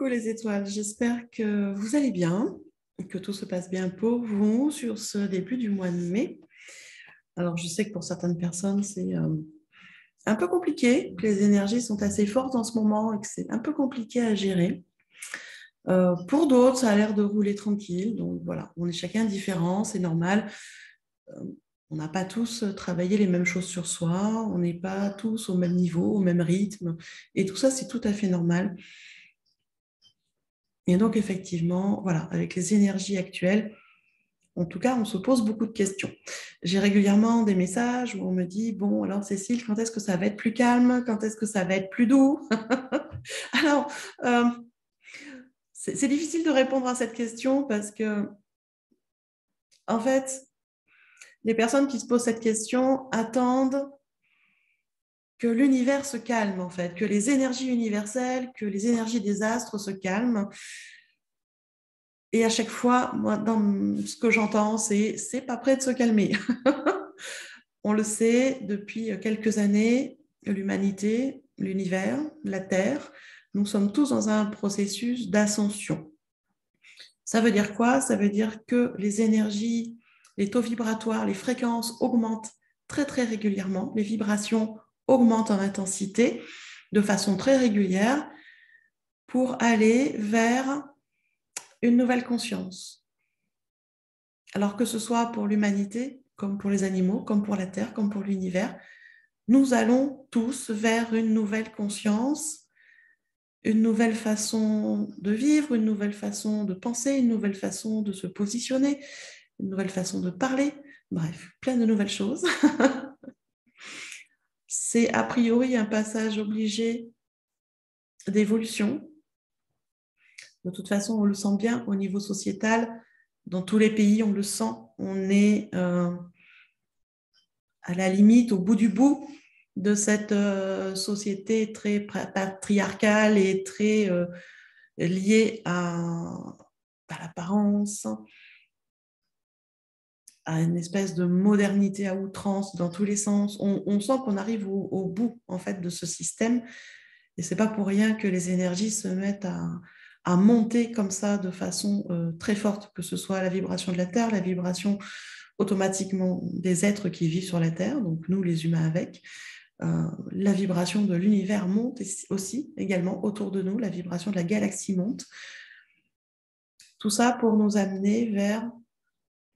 coucou les étoiles, j'espère que vous allez bien, que tout se passe bien pour vous sur ce début du mois de mai. Alors je sais que pour certaines personnes c'est un peu compliqué, que les énergies sont assez fortes en ce moment et que c'est un peu compliqué à gérer. Pour d'autres, ça a l'air de rouler tranquille, donc voilà, on est chacun différent, c'est normal. Euh, on n'a pas tous travaillé les mêmes choses sur soi, on n'est pas tous au même niveau, au même rythme, et tout ça c'est tout à fait normal. Et donc, effectivement, voilà, avec les énergies actuelles, en tout cas, on se pose beaucoup de questions. J'ai régulièrement des messages où on me dit, bon, alors Cécile, quand est-ce que ça va être plus calme? Quand est-ce que ça va être plus doux? Alors, euh, c'est difficile de répondre à cette question parce que, en fait, les personnes qui se posent cette question attendent que l'univers se calme, en fait, que les énergies universelles, que les énergies des astres se calment. Et à chaque fois, moi, dans ce que j'entends, c'est pas prêt de se calmer. On le sait depuis quelques années, l'humanité, l'univers, la Terre, nous sommes tous dans un processus d'ascension. Ça veut dire quoi? Ça veut dire que les énergies, les taux vibratoires, les fréquences augmentent très très régulièrement. Les vibrations augmentent en intensité de façon très régulière pour aller vers une nouvelle conscience. Alors que ce soit pour l'humanité, comme pour les animaux, comme pour la Terre, comme pour l'univers, nous allons tous vers une nouvelle conscience, une nouvelle façon de vivre, une nouvelle façon de penser, une nouvelle façon de se positionner, une nouvelle façon de parler, bref, plein de nouvelles choses. C'est a priori un passage obligé d'évolution. De toute façon, on le sent bien au niveau sociétal. Dans tous les pays, on le sent. On est à la limite, au bout du bout de cette société très patriarcale et très liée à l'apparence, à une espèce de modernité à outrance dans tous les sens. On sent qu'on arrive au bout en fait de ce système, et c'est pas pour rien que les énergies se mettent à monter comme ça de façon très forte, que ce soit la vibration de la Terre, la vibration automatiquement des êtres qui vivent sur la Terre, donc nous les humains avec. La vibration de l'univers monte aussi également autour de nous, la vibration de la galaxie monte. Tout ça pour nous amener vers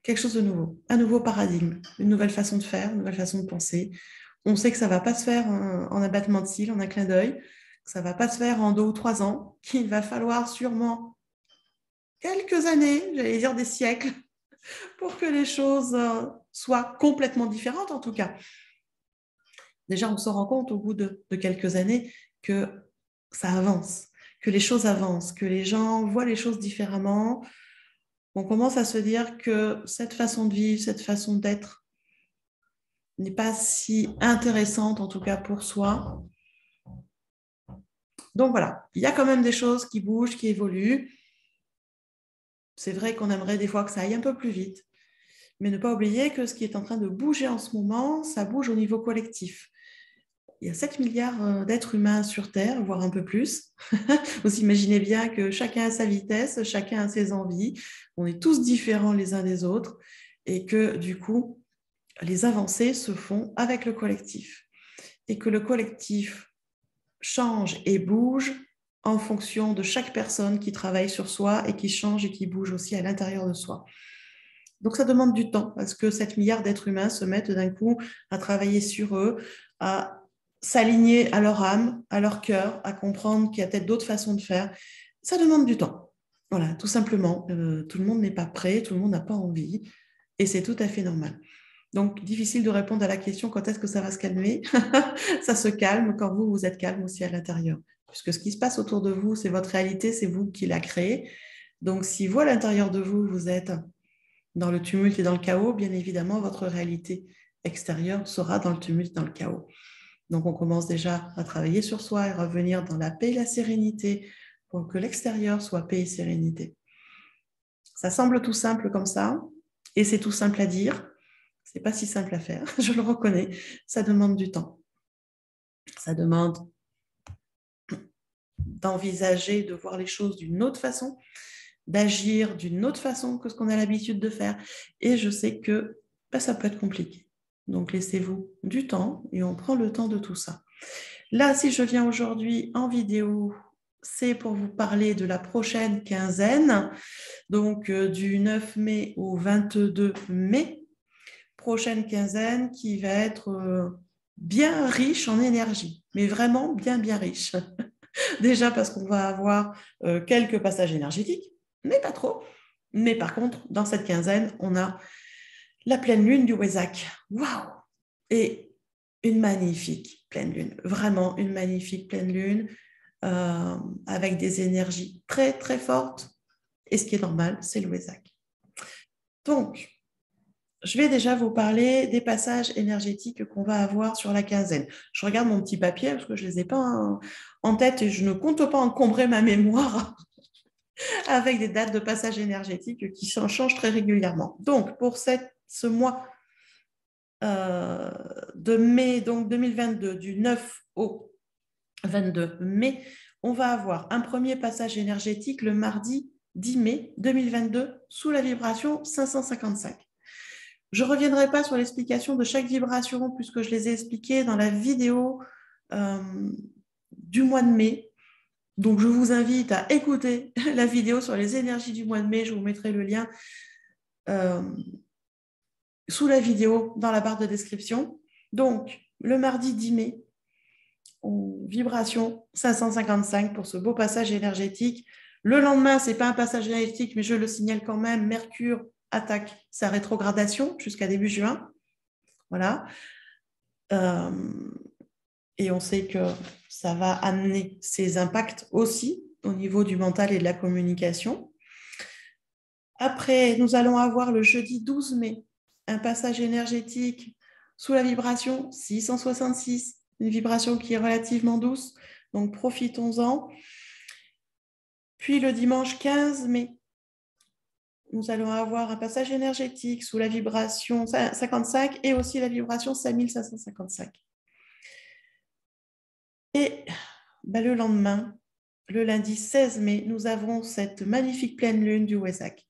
quelque chose de nouveau, un nouveau paradigme, une nouvelle façon de faire, une nouvelle façon de penser. On sait que ça ne va pas se faire en un battement de cils, en un clin d'œil, que ça ne va pas se faire en 2 ou 3 ans, qu'il va falloir sûrement quelques années, j'allais dire des siècles, pour que les choses soient complètement différentes en tout cas. Déjà, on se rend compte au bout de quelques années que ça avance, que les choses avancent, que les gens voient les choses différemment. On commence à se dire que cette façon de vivre, cette façon d'être n'est pas si intéressante, en tout cas pour soi. Donc voilà, il y a quand même des choses qui bougent, qui évoluent. C'est vrai qu'on aimerait des fois que ça aille un peu plus vite, mais ne pas oublier que ce qui est en train de bouger en ce moment, ça bouge au niveau collectif. Il y a 7 milliards d'êtres humains sur Terre, voire un peu plus. Vous imaginez bien que chacun a sa vitesse, chacun a ses envies, on est tous différents les uns des autres, et que du coup, les avancées se font avec le collectif. Et que le collectif change et bouge en fonction de chaque personne qui travaille sur soi et qui change et qui bouge aussi à l'intérieur de soi. Donc ça demande du temps parce que 7 milliards d'êtres humains se mettent d'un coup à travailler sur eux, à s'aligner à leur âme, à leur cœur, à comprendre qu'il y a peut-être d'autres façons de faire. Ça demande du temps. Voilà, tout simplement. Tout le monde n'est pas prêt, tout le monde n'a pas envie et c'est tout à fait normal. Donc, difficile de répondre à la question quand est-ce que ça va se calmer. Ça se calme quand vous, vous êtes calme aussi à l'intérieur. Puisque ce qui se passe autour de vous, c'est votre réalité, c'est vous qui la créez. Donc, si vous, à l'intérieur de vous, vous êtes dans le tumulte et dans le chaos, bien évidemment, votre réalité extérieure sera dans le tumulte, dans le chaos. Donc, on commence déjà à travailler sur soi et revenir dans la paix et la sérénité pour que l'extérieur soit paix et sérénité. Ça semble tout simple comme ça, et c'est tout simple à dire. C'est pas si simple à faire, je le reconnais. Ça demande du temps. Ça demande d'envisager, de voir les choses d'une autre façon, d'agir d'une autre façon que ce qu'on a l'habitude de faire. Et je sais que ça peut être compliqué. Donc, laissez-vous du temps et on prend le temps de tout ça. Là, si je viens aujourd'hui en vidéo, c'est pour vous parler de la prochaine quinzaine, donc du 9 mai au 22 mai. Prochaine quinzaine qui va être bien riche en énergie, mais vraiment bien, bien riche. Déjà parce qu'on va avoir quelques passages énergétiques, mais pas trop. Mais par contre, dans cette quinzaine, on a la pleine lune du Wesak. Waouh! Et une magnifique pleine lune, vraiment une magnifique pleine lune avec des énergies très, très fortes. Et ce qui est normal, c'est le Wesak. Donc, je vais déjà vous parler des passages énergétiques qu'on va avoir sur la quinzaine. Je regarde mon petit papier parce que je ne les ai pas en tête et je ne compte pas encombrer ma mémoire avec des dates de passage énergétiques qui changent très régulièrement. Donc, pour ce mois de mai donc 2022, du 9 au 22 mai, on va avoir un premier passage énergétique le mardi 10 mai 2022 sous la vibration 555. Je ne reviendrai pas sur l'explication de chaque vibration puisque je les ai expliquées dans la vidéo du mois de mai. Donc, je vous invite à écouter la vidéo sur les énergies du mois de mai. Je vous mettrai le lien sous la vidéo dans la barre de description. Donc, le mardi 10 mai, vibration 555 pour ce beau passage énergétique. Le lendemain, ce n'est pas un passage énergétique, mais je le signale quand même, Mercure attaque sa rétrogradation jusqu'à début juin. Voilà. Et on sait que ça va amener ses impacts aussi au niveau du mental et de la communication. Après, nous allons avoir le jeudi 12 mai, un passage énergétique sous la vibration 666, une vibration qui est relativement douce, donc profitons-en. Puis le dimanche 15 mai, nous allons avoir un passage énergétique sous la vibration 55 et aussi la vibration 5555. Et le lendemain, le lundi 16 mai, nous avons cette magnifique pleine lune du Wesak.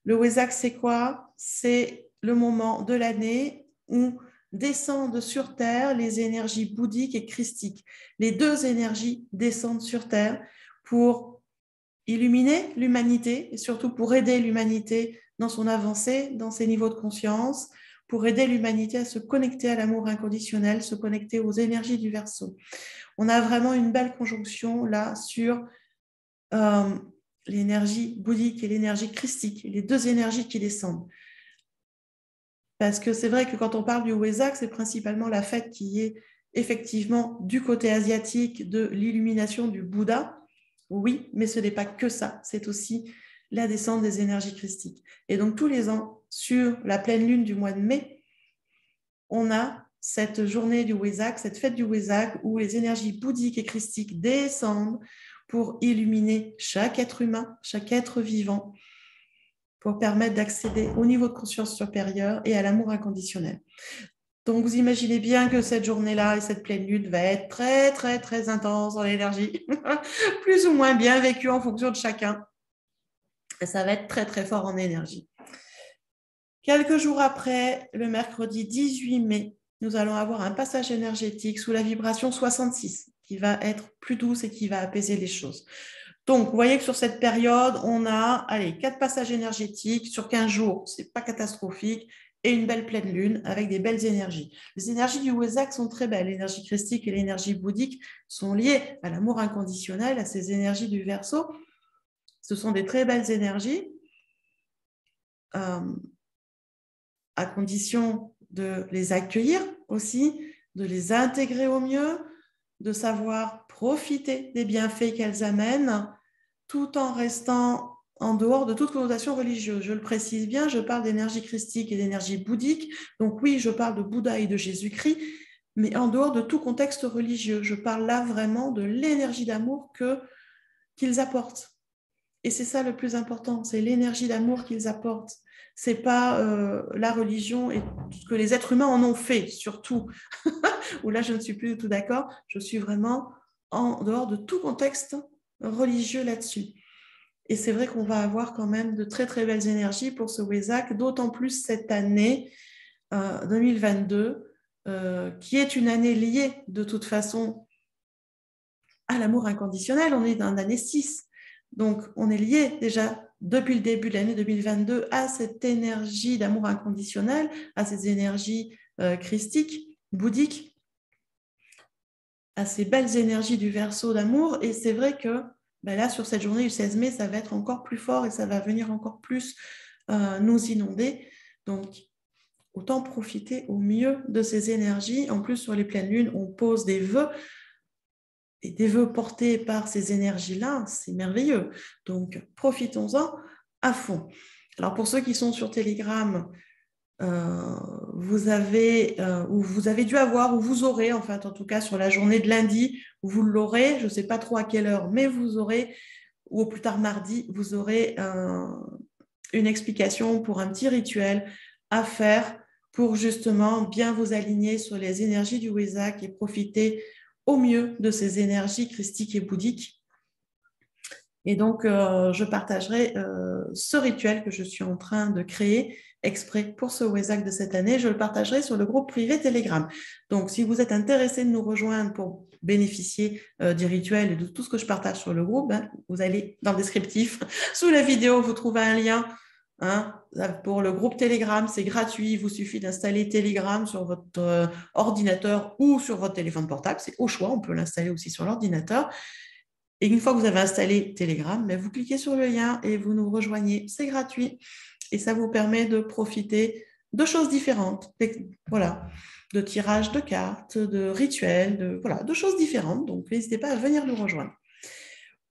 Le Wesak, c'est quoi? C'est le moment de l'année où descendent sur Terre les énergies bouddhiques et christiques. Les deux énergies descendent sur Terre pour illuminer l'humanité et surtout pour aider l'humanité dans son avancée, dans ses niveaux de conscience, pour aider l'humanité à se connecter à l'amour inconditionnel, se connecter aux énergies du Verseau. On a vraiment une belle conjonction là sur l'énergie bouddhique et l'énergie christique, les deux énergies qui descendent. Parce que c'est vrai que quand on parle du Wesak, c'est principalement la fête qui est effectivement du côté asiatique de l'illumination du Bouddha. Oui, mais ce n'est pas que ça, c'est aussi la descente des énergies christiques. Et donc tous les ans, sur la pleine lune du mois de mai, on a cette journée du Wesak, cette fête du Wesak, où les énergies bouddhiques et christiques descendent pour illuminer chaque être humain, chaque être vivant, pour permettre d'accéder au niveau de conscience supérieur et à l'amour inconditionnel. Donc, vous imaginez bien que cette journée-là et cette pleine lune va être très, très, très intense dans l'énergie, plus ou moins bien vécue en fonction de chacun. Et ça va être très, très fort en énergie. Quelques jours après, le mercredi 18 mai, nous allons avoir un passage énergétique sous la vibration 66 qui va être plus douce et qui va apaiser les choses. Donc, vous voyez que sur cette période, on a 4 passages énergétiques sur 15 jours. Ce n'est pas catastrophique. Et une belle pleine lune avec des belles énergies. Les énergies du Wesak sont très belles. L'énergie christique et l'énergie bouddhique sont liées à l'amour inconditionnel, à ces énergies du Verseau. Ce sont des très belles énergies. À condition de les accueillir aussi, de les intégrer au mieux, de savoir profiter des bienfaits qu'elles amènent, tout en restant en dehors de toute connotation religieuse. Je le précise bien, je parle d'énergie christique et d'énergie bouddhique. Donc oui, je parle de Bouddha et de Jésus-Christ, mais en dehors de tout contexte religieux. Je parle là vraiment de l'énergie d'amour qu'ils apportent. Et c'est ça le plus important, c'est l'énergie d'amour qu'ils apportent. Ce n'est pas la religion et ce que les êtres humains en ont fait, surtout. Où là, je ne suis plus du tout d'accord. Je suis vraiment en dehors de tout contexte religieux là-dessus. Et c'est vrai qu'on va avoir quand même de très très belles énergies pour ce Wesak, d'autant plus cette année 2022, qui est une année liée de toute façon à l'amour inconditionnel. On est dans l'année 6. Donc, on est lié déjà depuis le début de l'année 2022 à cette énergie d'amour inconditionnel, à ces énergies christiques, bouddhiques, à ces belles énergies du Verseau d'amour. Et c'est vrai que là, sur cette journée du 16 mai, ça va être encore plus fort et ça va venir encore plus nous inonder. Donc, autant profiter au mieux de ces énergies. En plus, sur les pleines lunes, on pose des vœux. Et des vœux portés par ces énergies-là, c'est merveilleux. Donc, profitons-en à fond. Alors, pour ceux qui sont sur Telegram, vous avez dû avoir, ou vous aurez, en fait, en tout cas sur la journée de lundi, vous l'aurez, je ne sais pas trop à quelle heure, mais vous aurez, ou au plus tard mardi, vous aurez une explication pour un petit rituel à faire pour justement bien vous aligner sur les énergies du Wesak et profiter au mieux de ces énergies christiques et bouddhiques. Et donc, je partagerai ce rituel que je suis en train de créer exprès pour ce Wesak de cette année. Je le partagerai sur le groupe privé Telegram. Donc, si vous êtes intéressé de nous rejoindre pour bénéficier du rituel et de tout ce que je partage sur le groupe, vous allez dans le descriptif. Sous la vidéo, vous trouvez un lien pour le groupe Telegram. C'est gratuit. Il vous suffit d'installer Telegram sur votre ordinateur ou sur votre téléphone portable. C'est au choix. On peut l'installer aussi sur l'ordinateur. Et une fois que vous avez installé Telegram, vous cliquez sur le lien et vous nous rejoignez. C'est gratuit et ça vous permet de profiter de choses différentes, voilà, de tirages de cartes, de rituels, de choses différentes. Donc, n'hésitez pas à venir nous rejoindre.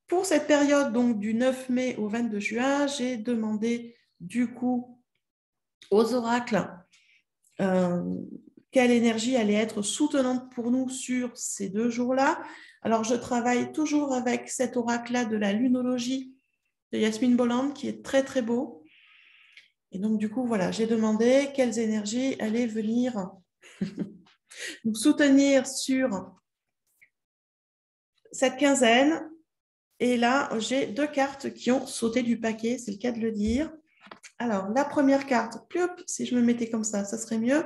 Pour cette période, donc du 9 mai au 22 juin, j'ai demandé du coup aux oracles quelle énergie allait être soutenante pour nous sur ces 2 jours-là. Alors, je travaille toujours avec cet oracle-là de la lunologie de Yasmine Bolland, qui est très, très beau. Et donc, du coup, voilà, j'ai demandé quelles énergies allaient venir nous soutenir sur cette quinzaine. Et là, j'ai 2 cartes qui ont sauté du paquet, c'est le cas de le dire. Alors, la première carte, si je me mettais comme ça serait mieux.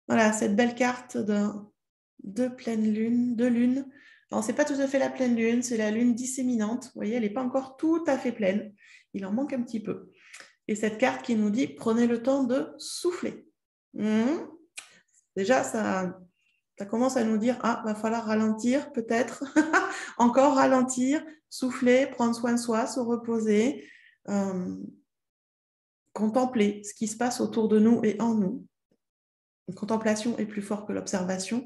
Voilà, cette belle carte de pleine lune, de lune. Alors, ce n'est pas tout à fait la pleine lune, c'est la lune disséminante. Vous voyez, elle n'est pas encore tout à fait pleine. Il en manque un petit peu. Et cette carte qui nous dit, prenez le temps de souffler. Déjà, ça commence à nous dire, va falloir ralentir peut-être, encore ralentir, souffler, prendre soin de soi, se reposer, contempler ce qui se passe autour de nous et en nous. Une contemplation est plus forte que l'observation.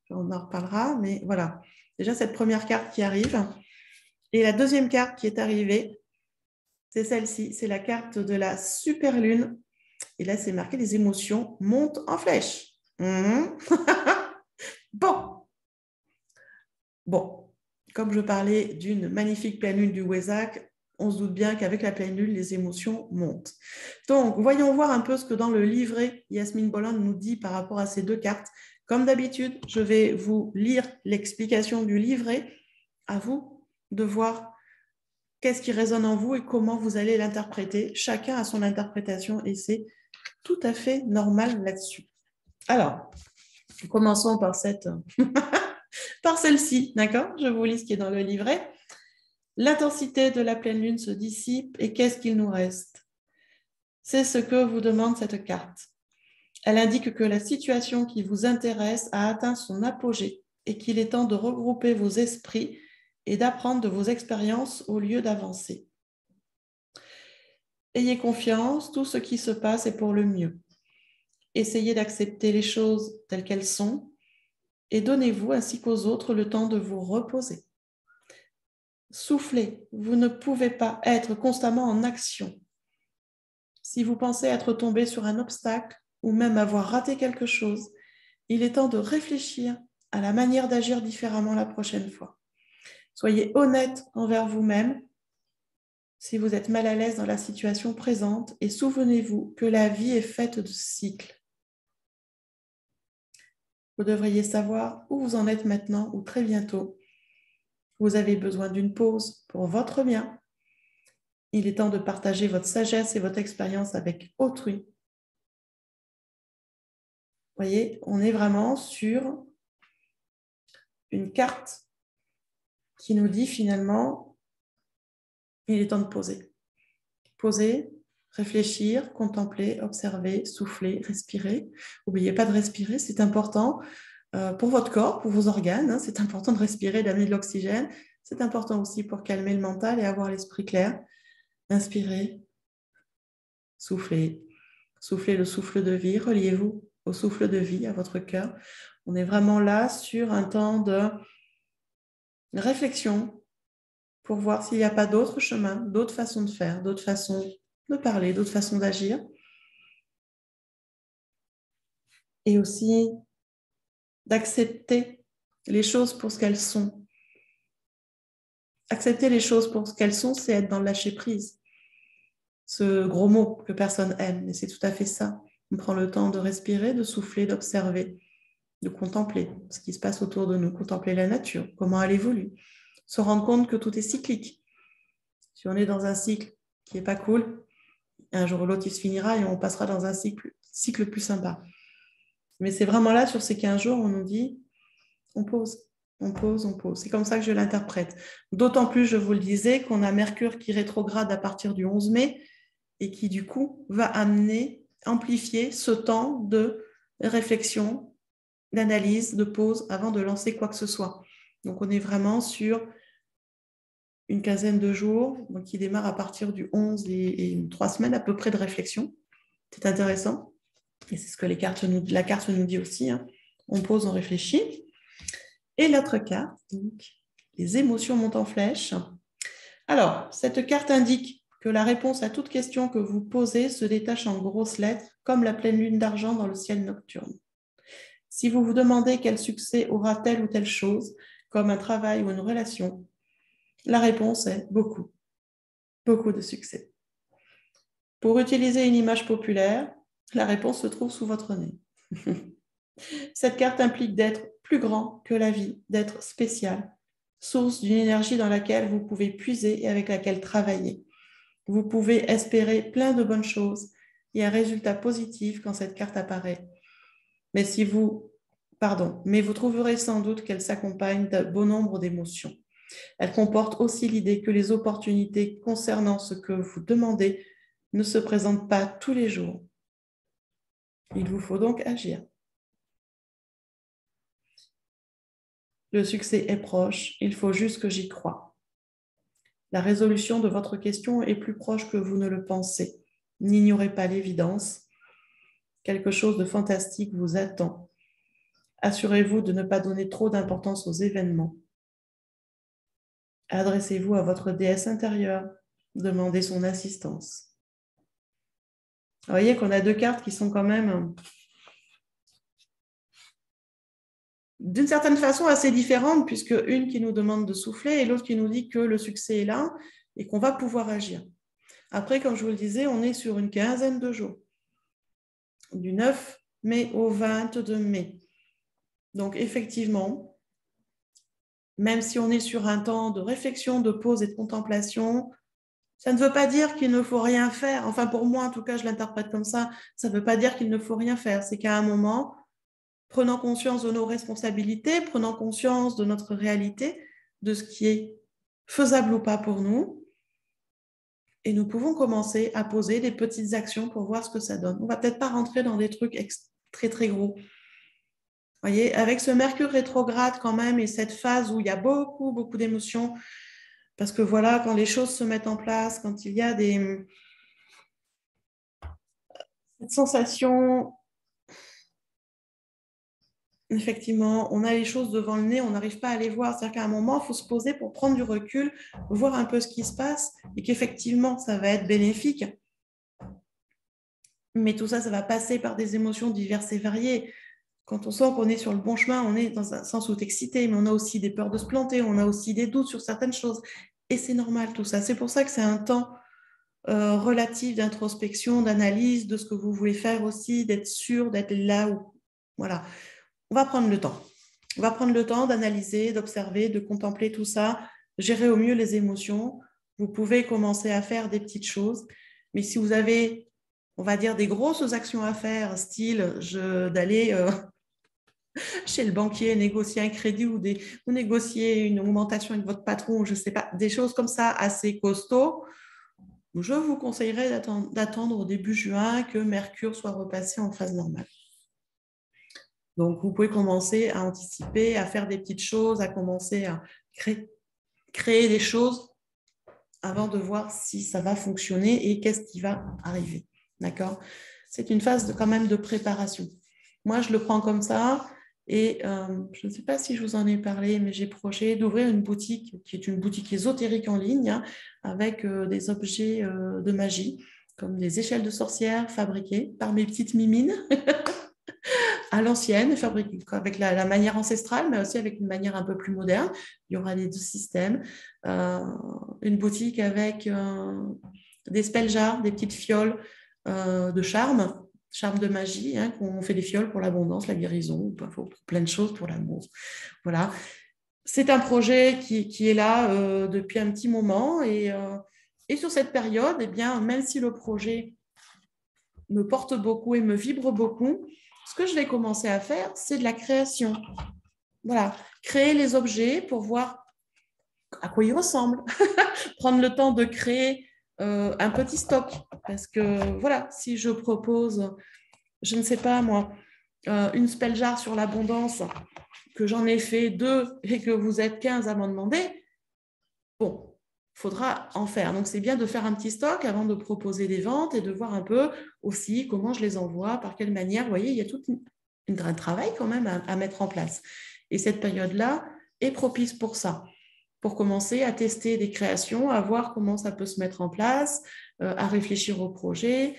On en reparlera, mais voilà. Déjà, cette première carte qui arrive. Et la deuxième carte qui est arrivée, c'est celle-ci. C'est la carte de la super lune. Et là, c'est marqué, les émotions montent en flèche. Bon, comme je parlais d'une magnifique pleine lune du Wesak, on se doute bien qu'avec la pleine lune, les émotions montent. Donc, voyons voir un peu ce que dans le livret, Yasmine Bolland nous dit par rapport à ces 2 cartes. Comme d'habitude, je vais vous lire l'explication du livret. À vous de voir qu'est-ce qui résonne en vous et comment vous allez l'interpréter. Chacun a son interprétation et c'est tout à fait normal là-dessus. Alors, commençons par par celle-ci, d'accord? Je vous lis ce qui est dans le livret. L'intensité de la pleine lune se dissipe et qu'est-ce qu'il nous reste? C'est ce que vous demande cette carte. Elle indique que la situation qui vous intéresse a atteint son apogée et qu'il est temps de regrouper vos esprits et d'apprendre de vos expériences au lieu d'avancer. Ayez confiance, tout ce qui se passe est pour le mieux. Essayez d'accepter les choses telles qu'elles sont et donnez-vous ainsi qu'aux autres le temps de vous reposer. Soufflez, vous ne pouvez pas être constamment en action. Si vous pensez être tombé sur un obstacle ou même avoir raté quelque chose, il est temps de réfléchir à la manière d'agir différemment la prochaine fois. Soyez honnête envers vous-même si vous êtes mal à l'aise dans la situation présente et souvenez-vous que la vie est faite de cycles. Vous devriez savoir où vous en êtes maintenant ou très bientôt. Vous avez besoin d'une pause pour votre bien. Il est temps de partager votre sagesse et votre expérience avec autrui. Vous voyez, on est vraiment sur une carte qui nous dit finalement, il est temps de poser. Poser, réfléchir, contempler, observer, souffler, respirer. N'oubliez pas de respirer, c'est important pour votre corps, pour vos organes. Hein, c'est important de respirer, d'amener de l'oxygène. C'est important aussi pour calmer le mental et avoir l'esprit clair. Inspirez, soufflez. Soufflez le souffle de vie. Reliez-vous au souffle de vie, à votre cœur. On est vraiment là sur un temps de réflexion pour voir s'il n'y a pas d'autres chemins, d'autres façons de faire, d'autres façons de parler, d'autres façons d'agir. Et aussi d'accepter les choses pour ce qu'elles sont. Accepter les choses pour ce qu'elles sont, c'est être dans le lâcher-prise. Ce gros mot que personne aime, mais c'est tout à fait ça. On prend le temps de respirer, de souffler, d'observer, de contempler ce qui se passe autour de nous, contempler la nature, comment elle évolue, se rendre compte que tout est cyclique. Si on est dans un cycle qui n'est pas cool, un jour ou l'autre, il se finira et on passera dans un cycle plus sympa. Mais c'est vraiment là, sur ces 15 jours, on nous dit, on pose, on pose, on pose. C'est comme ça que je l'interprète. D'autant plus, je vous le disais, qu'on a Mercure qui rétrograde à partir du 11 mai et qui, du coup, va amener, amplifier ce temps de réflexion, d'analyse, de pause avant de lancer quoi que ce soit. Donc, on est vraiment sur une quinzaine de jours, donc qui démarre à partir du 11 et 3 semaines à peu près de réflexion. C'est intéressant. Et c'est ce que la carte nous dit aussi. Hein. On pose, on réfléchit. Et l'autre carte, donc, les émotions montent en flèche. Alors, cette carte indique que la réponse à toute question que vous posez se détache en grosses lettres, comme la pleine lune d'argent dans le ciel nocturne. Si vous vous demandez quel succès aura telle ou telle chose, comme un travail ou une relation, la réponse est beaucoup, beaucoup de succès. Pour utiliser une image populaire, la réponse se trouve sous votre nez. Cette carte implique d'être plus grand que la vie, d'être spécial, source d'une énergie dans laquelle vous pouvez puiser et avec laquelle travailler. Vous pouvez espérer plein de bonnes choses et un résultat positif quand cette carte apparaît. Mais vous trouverez sans doute qu'elle s'accompagne d'un bon nombre d'émotions. Elle comporte aussi l'idée que les opportunités concernant ce que vous demandez ne se présentent pas tous les jours. Il vous faut donc agir. Le succès est proche, il faut juste que j'y croie. La résolution de votre question est plus proche que vous ne le pensez. N'ignorez pas l'évidence. Quelque chose de fantastique vous attend. Assurez-vous de ne pas donner trop d'importance aux événements. Adressez-vous à votre déesse intérieure. Demandez son assistance. Vous voyez qu'on a deux cartes qui sont quand même d'une certaine façon assez différentes, puisque une qui nous demande de souffler et l'autre qui nous dit que le succès est là et qu'on va pouvoir agir. Après, comme je vous le disais, on est sur une quinzaine de jours, du 9 mai au 22 mai. Donc, effectivement, même si on est sur un temps de réflexion, de pause et de contemplation, ça ne veut pas dire qu'il ne faut rien faire. Enfin, pour moi, en tout cas, je l'interprète comme ça. Ça ne veut pas dire qu'il ne faut rien faire. C'est qu'à un moment, prenant conscience de nos responsabilités, prenant conscience de notre réalité, de ce qui est faisable ou pas pour nous, et nous pouvons commencer à poser des petites actions pour voir ce que ça donne. On ne va peut-être pas rentrer dans des trucs très, très gros. Vous voyez, avec ce Mercure rétrograde quand même et cette phase où il y a beaucoup, beaucoup d'émotions, parce que voilà, quand les choses se mettent en place, quand il y a cette sensation, effectivement, on a les choses devant le nez, on n'arrive pas à les voir. C'est-à-dire qu'à un moment, il faut se poser pour prendre du recul, voir un peu ce qui se passe et qu'effectivement, ça va être bénéfique. Mais tout ça, ça va passer par des émotions diverses et variées. Quand on sent qu'on est sur le bon chemin, on est dans un sens où est excité, mais on a aussi des peurs de se planter, on a aussi des doutes sur certaines choses. Et c'est normal tout ça. C'est pour ça que c'est un temps relatif d'introspection, d'analyse de ce que vous voulez faire aussi, d'être sûr, d'être là où... Voilà. On va prendre le temps. On va prendre le temps d'analyser, d'observer, de contempler tout ça gérer au mieux les émotions. Vous pouvez commencer à faire des petites choses. Mais si vous avez, on va dire, des grosses actions à faire, style d'aller chez le banquier, négocier un crédit ou négocier une augmentation avec votre patron, je ne sais pas, des choses comme ça assez costauds, je vous conseillerais d'attendre au début juin que Mercure soit repassé en phase normale. Donc, vous pouvez commencer à anticiper, à faire des petites choses, à commencer à créer des choses avant de voir si ça va fonctionner et qu'est-ce qui va arriver. D'accord? C'est une phase quand même de préparation. Moi, je le prends comme ça. Et je ne sais pas si je vous en ai parlé, mais j'ai projet d'ouvrir une boutique qui est une boutique ésotérique en ligne, hein, avec des objets de magie, comme des échelles de sorcières fabriquées par mes petites mimines à l'ancienne, fabriquées avec la manière ancestrale, mais aussi avec une manière un peu plus moderne. Il y aura les deux systèmes. Une boutique avec des spell jars, des petites fioles de charme de magie, hein, qu'on fait des fioles pour l'abondance, la guérison, pour plein de choses, pour l'amour. Voilà. C'est un projet qui est là depuis un petit moment et sur cette période, eh bien, même si le projet me porte beaucoup et me vibre beaucoup, ce que je vais commencer à faire, c'est de la création. Voilà, créer les objets pour voir à quoi ils ressemblent, prendre le temps de créer un petit stock. Parce que voilà, si je propose, je ne sais pas moi, une spell jar sur l'abondance, que j'en ai fait 2 et que vous êtes 15 à m'en demander, bon, il faudra en faire. Donc, c'est bien de faire un petit stock avant de proposer des ventes et de voir un peu aussi comment je les envoie, par quelle manière. Vous voyez, il y a tout un travail quand même à mettre en place. Et cette période-là est propice pour ça, pour commencer à tester des créations, à voir comment ça peut se mettre en place, à réfléchir au projet,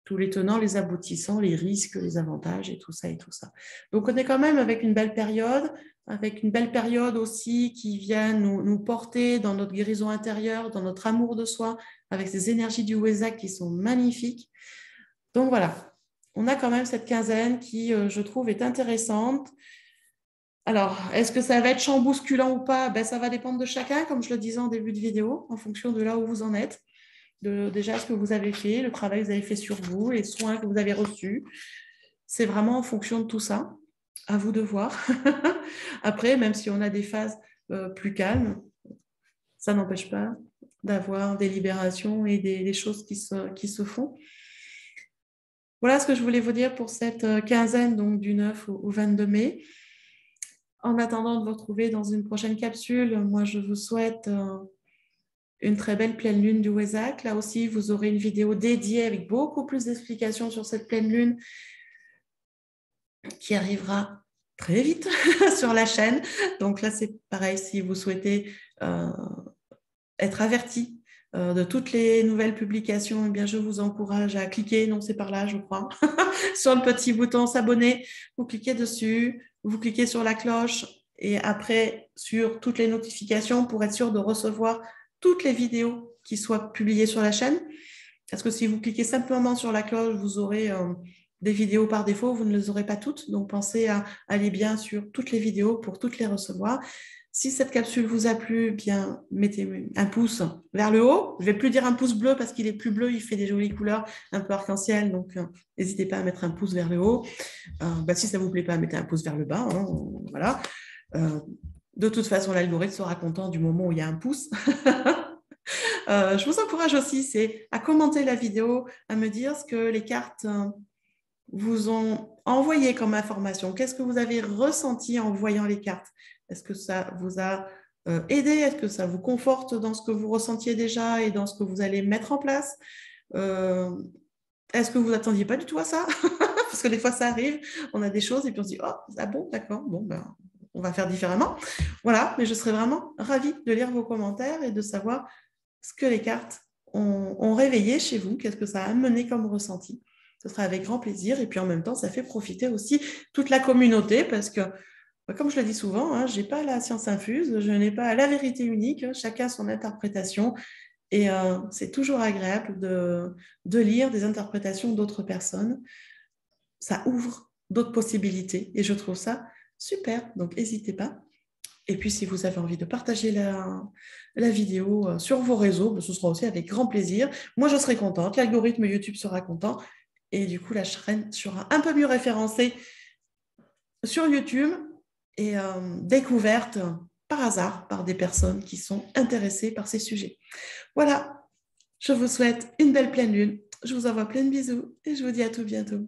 tous les tenants, les aboutissants, les risques, les avantages et tout ça et tout ça. Donc, on est quand même avec une belle période aussi qui vient nous porter dans notre guérison intérieure, dans notre amour de soi, avec ces énergies du Wesak qui sont magnifiques. Donc voilà, on a quand même cette quinzaine qui, je trouve, est intéressante. Alors, est-ce que ça va être chambousculant ou pas? Ça va dépendre de chacun, comme je le disais en début de vidéo, en fonction de là où vous en êtes, de déjà ce que vous avez fait, le travail que vous avez fait sur vous, les soins que vous avez reçus. C'est vraiment en fonction de tout ça. À vous de voir. Après, même si on a des phases plus calmes, ça n'empêche pas d'avoir des libérations et des choses qui se font. Voilà ce que je voulais vous dire pour cette quinzaine, donc du 9 au 22 mai. En attendant de vous retrouver dans une prochaine capsule, moi je vous souhaite une très belle pleine lune du Wesak. Là aussi, vous aurez une vidéo dédiée avec beaucoup plus d'explications sur cette pleine lune qui arrivera très vite sur la chaîne. Donc là, c'est pareil, si vous souhaitez être averti de toutes les nouvelles publications, eh bien, je vous encourage à cliquer, non, c'est par là, je crois, sur le petit bouton s'abonner. Vous cliquez dessus, vous cliquez sur la cloche et après sur toutes les notifications pour être sûr de recevoir toutes les vidéos qui soient publiées sur la chaîne. Parce que si vous cliquez simplement sur la cloche, vous aurez des vidéos par défaut, vous ne les aurez pas toutes. Donc, pensez à aller bien sur toutes les vidéos pour toutes les recevoir. Si cette capsule vous a plu, bien, mettez un pouce vers le haut. Je ne vais plus dire un pouce bleu parce qu'il est plus bleu, il fait des jolies couleurs, un peu arc-en-ciel. Donc, n'hésitez pas à mettre un pouce vers le haut. Si ça ne vous plaît pas, mettez un pouce vers le bas. Hein, voilà. De toute façon, l'algorithme sera content du moment où il y a un pouce. Je vous encourage aussi, c'est à commenter la vidéo, à me dire ce que les cartes vous ont envoyé comme information. Qu'est-ce que vous avez ressenti en voyant les cartes? Est-ce que ça vous a aidé? Est-ce que ça vous conforte dans ce que vous ressentiez déjà et dans ce que vous allez mettre en place? Est-ce que vous n'attendiez pas du tout à ça? Parce que des fois, ça arrive, on a des choses et puis on se dit, oh, ah bon, d'accord, bon, on va faire différemment. Voilà, mais je serais vraiment ravie de lire vos commentaires et de savoir ce que les cartes ont réveillé chez vous, qu'est-ce que ça a amené comme ressenti. Ce sera avec grand plaisir et puis en même temps, ça fait profiter aussi toute la communauté parce que, comme je le dis souvent, hein, je n'ai pas la science infuse, je n'ai pas la vérité unique, chacun son interprétation et c'est toujours agréable de lire des interprétations d'autres personnes. Ça ouvre d'autres possibilités et je trouve ça super, donc n'hésitez pas. Et puis, si vous avez envie de partager la vidéo sur vos réseaux, ce sera aussi avec grand plaisir. Moi, je serai contente, l'algorithme YouTube sera content. Et du coup, la chaîne sera un peu mieux référencée sur YouTube et découverte par hasard par des personnes qui sont intéressées par ces sujets. Voilà, je vous souhaite une belle pleine lune. Je vous envoie plein de bisous et je vous dis à tout bientôt.